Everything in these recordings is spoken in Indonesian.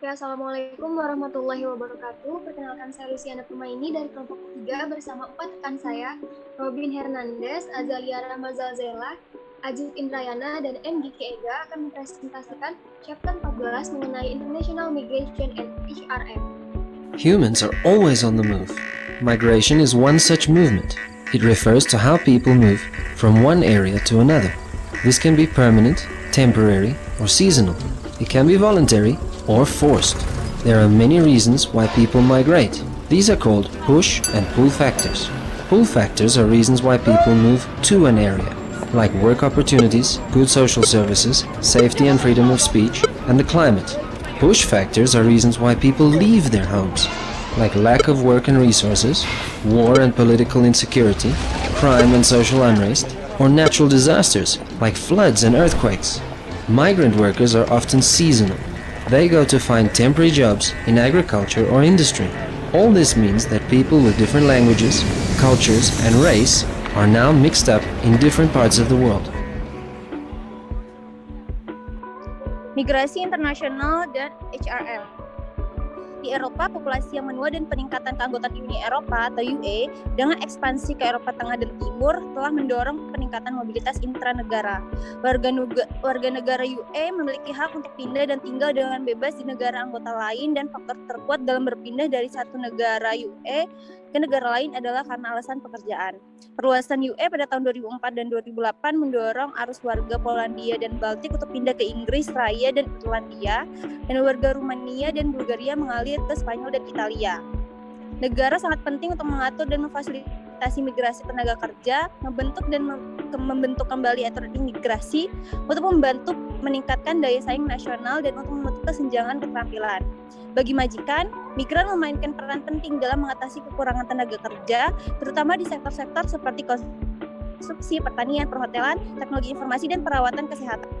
Oke, Assalamualaikum warahmatullahi wabarakatuh. Perkenalkan saya Luciana Permaini dari kelompok 3 bersama 4 rekan saya, Robin Hernandez, Azalia Ramazalzela, Ajit Indrayana, dan MGK Ega akan mempresentasikan chapter 14 mengenai International Migration and HRM. Humans are always on the move. Migration is one such movement. It refers to how people move from one area to another. This can be permanent, temporary, or seasonal. It can be voluntary or forced. There are many reasons why people migrate. These are called push and pull factors. Pull factors are reasons why people move to an area, like work opportunities, good social services, safety and freedom of speech, and the climate. Push factors are reasons why people leave their homes, like lack of work and resources, war and political insecurity, crime and social unrest, or natural disasters like floods and earthquakes. Migrant workers are often seasonal. They go to find temporary jobs in agriculture or industry. All this means that people with different languages, cultures, and race are now mixed up in different parts of the world. Migrasi internasional dan HRM. Di Eropa, populasi yang menua dan peningkatan keanggotaan Uni Eropa atau UE dengan ekspansi ke Eropa Tengah dan Timur telah mendorong peningkatan mobilitas intranegara. Warga negara UE memiliki hak untuk pindah dan tinggal dengan bebas di negara anggota lain, dan faktor terkuat dalam berpindah dari satu negara UE ke negara lain adalah karena alasan pekerjaan. Perluasan UE pada tahun 2004 dan 2008 mendorong arus warga Polandia dan Baltik untuk pindah ke Inggris Raya dan Irlandia, dan warga Rumania dan Bulgaria mengalir ke Spanyol dan Italia. Negara sangat penting untuk mengatur dan memfasilitasi migrasi tenaga kerja, membentuk kembali aturan imigrasi untuk membantu meningkatkan daya saing nasional dan untuk menutup kesenjangan keterampilan. Bagi majikan, migran memainkan peran penting dalam mengatasi kekurangan tenaga kerja, terutama di sektor-sektor seperti konstruksi, pertanian, perhotelan, teknologi informasi, dan perawatan kesehatan.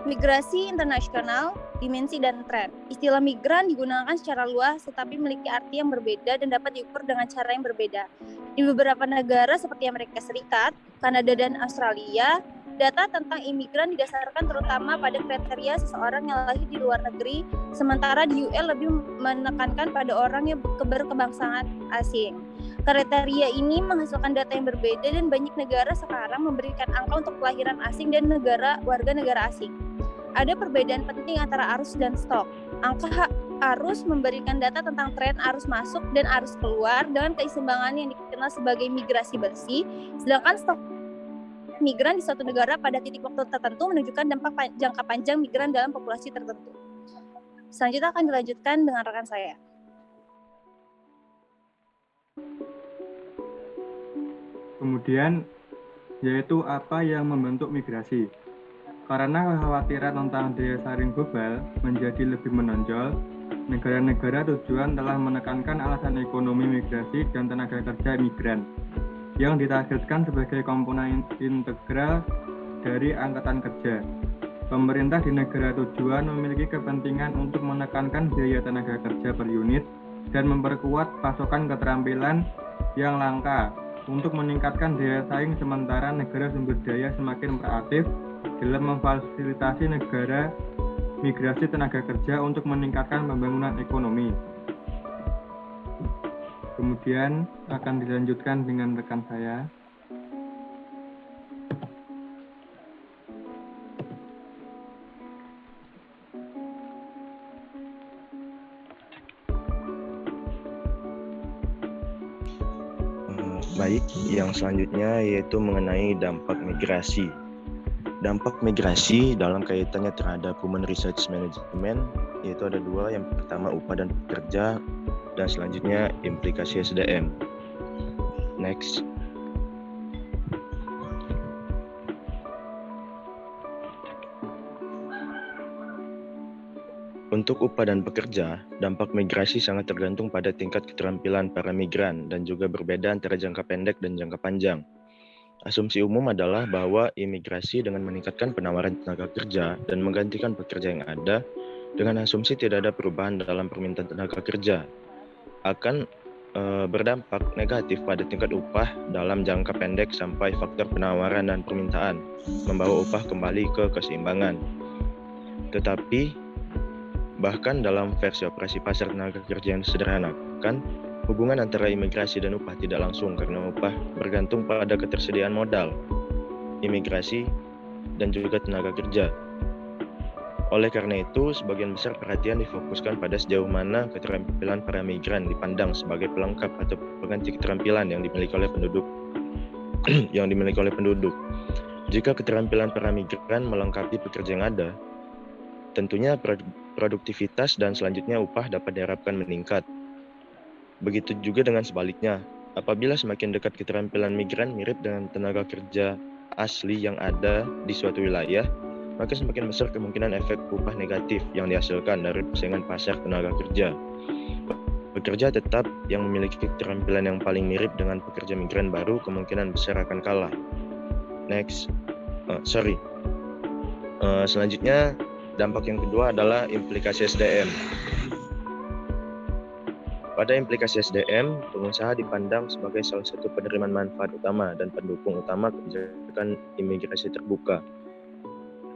Migrasi internasional, dimensi dan tren. Istilah migran digunakan secara luas tetapi memiliki arti yang berbeda dan dapat diukur dengan cara yang berbeda. Di beberapa negara seperti Amerika Serikat, Kanada, dan Australia, data tentang imigran didasarkan terutama pada kriteria seseorang yang lahir di luar negeri, sementara di UE lebih menekankan pada orang yang berkebangsaan asing. Kriteria ini menghasilkan data yang berbeda, dan banyak negara sekarang memberikan angka untuk kelahiran asing dan warga negara asing. Ada perbedaan penting antara arus dan stok. Angka arus memberikan data tentang tren arus masuk dan arus keluar dengan keseimbangan yang dikenal sebagai migrasi bersih, sedangkan stok migran di suatu negara pada titik waktu tertentu menunjukkan dampak jangka panjang migran dalam populasi tertentu. Selanjutnya akan dilanjutkan dengan rekan saya. Kemudian, yaitu apa yang membentuk migrasi. Karena kekhawatiran tentang daya saing global menjadi lebih menonjol, negara-negara tujuan telah menekankan alasan ekonomi migrasi dan tenaga kerja migran, yang ditargetkan sebagai komponen integral dari angkatan kerja. Pemerintah di negara tujuan memiliki kepentingan untuk menekankan biaya tenaga kerja per unit dan memperkuat pasokan keterampilan yang langka untuk meningkatkan daya saing, sementara negara sumber daya semakin proaktif dalam memfasilitasi negara migrasi tenaga kerja untuk meningkatkan pembangunan ekonomi. Kemudian akan dilanjutkan dengan rekan saya. Baik, yang selanjutnya yaitu mengenai dampak migrasi. Dampak migrasi dalam kaitannya terhadap Human Resource Management yaitu ada dua. Yang pertama upah dan pekerja, dan selanjutnya implikasi SDM. Next. Untuk upah dan pekerja, dampak migrasi sangat tergantung pada tingkat keterampilan para migran dan juga berbeda antara jangka pendek dan jangka panjang. Asumsi umum adalah bahwa imigrasi dengan meningkatkan penawaran tenaga kerja dan menggantikan pekerja yang ada, dengan asumsi tidak ada perubahan dalam permintaan tenaga kerja, akan berdampak negatif pada tingkat upah dalam jangka pendek sampai faktor penawaran dan permintaan membawa upah kembali ke keseimbangan. Tetapi bahkan dalam versi operasi pasar tenaga kerja yang disederhanakan, hubungan antara imigrasi dan upah tidak langsung karena upah bergantung pada ketersediaan modal, imigrasi, dan juga tenaga kerja. Oleh karena itu, sebagian besar perhatian difokuskan pada sejauh mana keterampilan para migran dipandang sebagai pelengkap atau pengganti keterampilan yang dimiliki oleh penduduk. Jika keterampilan para migran melengkapi pekerja yang ada, tentunya produktivitas dan selanjutnya upah dapat diharapkan meningkat. Begitu juga dengan sebaliknya, apabila semakin dekat keterampilan migran mirip dengan tenaga kerja asli yang ada di suatu wilayah, maka semakin besar kemungkinan efek upah negatif yang dihasilkan dari persaingan pasar tenaga kerja. Pekerja tetap yang memiliki keterampilan yang paling mirip dengan pekerja migran baru kemungkinan besar akan kalah. Selanjutnya, dampak yang kedua adalah implikasi SDM. Pada implikasi SDM, pengusaha dipandang sebagai salah satu penerimaan manfaat utama dan pendukung utama kebijakan imigrasi terbuka.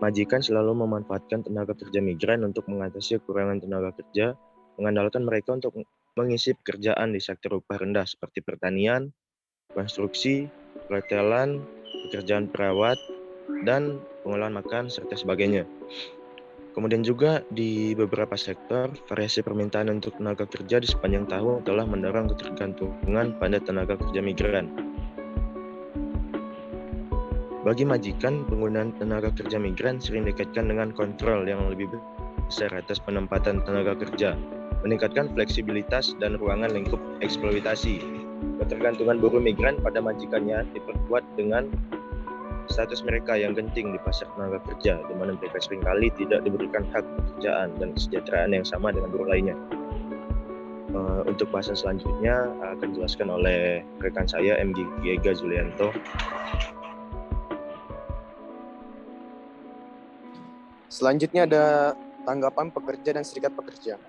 Majikan selalu memanfaatkan tenaga kerja migran untuk mengatasi kekurangan tenaga kerja, mengandalkan mereka untuk mengisi pekerjaan di sektor upah rendah seperti pertanian, konstruksi, perhotelan, pekerjaan perawat, dan pengolahan makan, serta sebagainya. Kemudian juga di beberapa sektor, variasi permintaan untuk tenaga kerja di sepanjang tahun telah mendorong ketergantungan pada tenaga kerja migran. Bagi majikan, penggunaan tenaga kerja migran sering dikaitkan dengan kontrol yang lebih besar atas penempatan tenaga kerja, meningkatkan fleksibilitas dan ruangan lingkup eksploitasi. Ketergantungan buruh migran pada majikannya diperkuat dengan status mereka yang genting di pasar tenaga kerja, di mana mereka seringkali tidak diberikan hak pekerjaan dan kesejahteraan yang sama dengan buruh lainnya. Untuk bahasan selanjutnya akan dijelaskan oleh rekan saya, MG Giega Zulianto. Selanjutnya ada tanggapan pekerja dan serikat pekerja.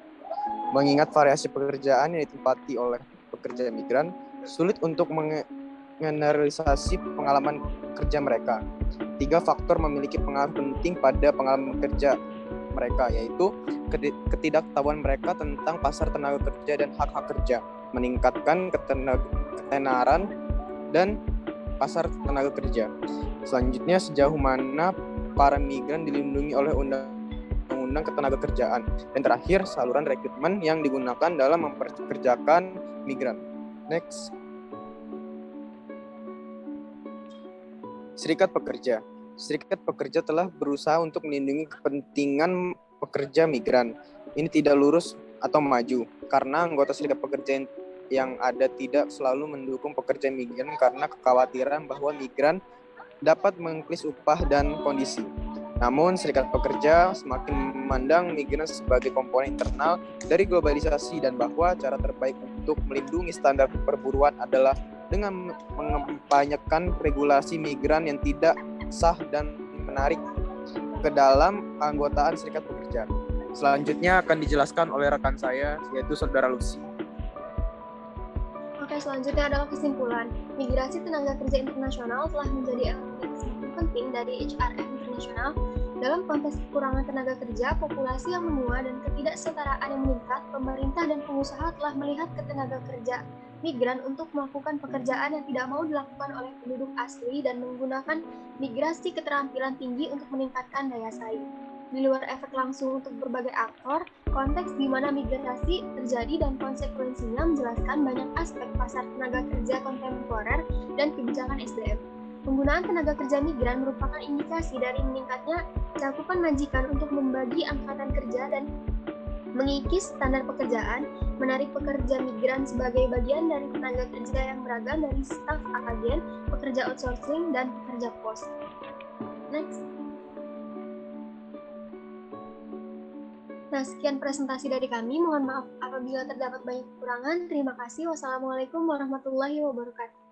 Mengingat variasi pekerjaan yang ditempati oleh pekerja migran, sulit untuk mengeneralisasi pengalaman kerja mereka. 3 faktor memiliki pengaruh penting pada pengalaman kerja mereka, yaitu ketidaktahuan mereka tentang pasar tenaga kerja dan hak-hak kerja, meningkatkan ketenaran dan pasar tenaga kerja. Selanjutnya, sejauh mana para migran dilindungi oleh undang-undang ketenaga kerjaan. Dan terakhir, saluran rekrutmen yang digunakan dalam memperkerjakan migran. Next. Serikat pekerja. Serikat pekerja telah berusaha untuk melindungi kepentingan pekerja migran. Ini tidak lurus atau maju, karena anggota serikat pekerja yang ada tidak selalu mendukung pekerja migran karena kekhawatiran bahwa migran dapat mengiklis upah dan kondisi. Namun, serikat pekerja semakin memandang migran sebagai komponen internal dari globalisasi dan bahwa cara terbaik untuk melindungi standar perburuan adalah dengan mengempanyekan regulasi migran yang tidak sah dan menarik ke dalam keanggotaan serikat pekerja. Selanjutnya akan dijelaskan oleh rekan saya, yaitu Saudara Lucy. Oke, selanjutnya adalah kesimpulan. Migrasi tenaga kerja internasional telah menjadi elemen yang sangat penting dari HRM internasional dalam konteks kekurangan tenaga kerja, populasi yang menua, dan ketidaksetaraan yang meningkat. Pemerintah dan pengusaha telah melihat ke tenaga kerja migran untuk melakukan pekerjaan yang tidak mau dilakukan oleh penduduk asli dan menggunakan migrasi keterampilan tinggi untuk meningkatkan daya saing. Di luar efek langsung untuk berbagai aktor, konteks di mana migrasi terjadi dan konsekuensinya menjelaskan banyak aspek pasar tenaga kerja kontemporer dan kebijakan SDM. Penggunaan tenaga kerja migran merupakan indikasi dari meningkatnya cakupan majikan untuk membagi angkatan kerja dan mengikis standar pekerjaan, menarik pekerja migran sebagai bagian dari tenaga kerja yang beragam dari staf agen, pekerja outsourcing, dan pekerja pos. Next. Nah, sekian presentasi dari kami. Mohon maaf apabila terdapat banyak kekurangan. Terima kasih. Wassalamualaikum warahmatullahi wabarakatuh.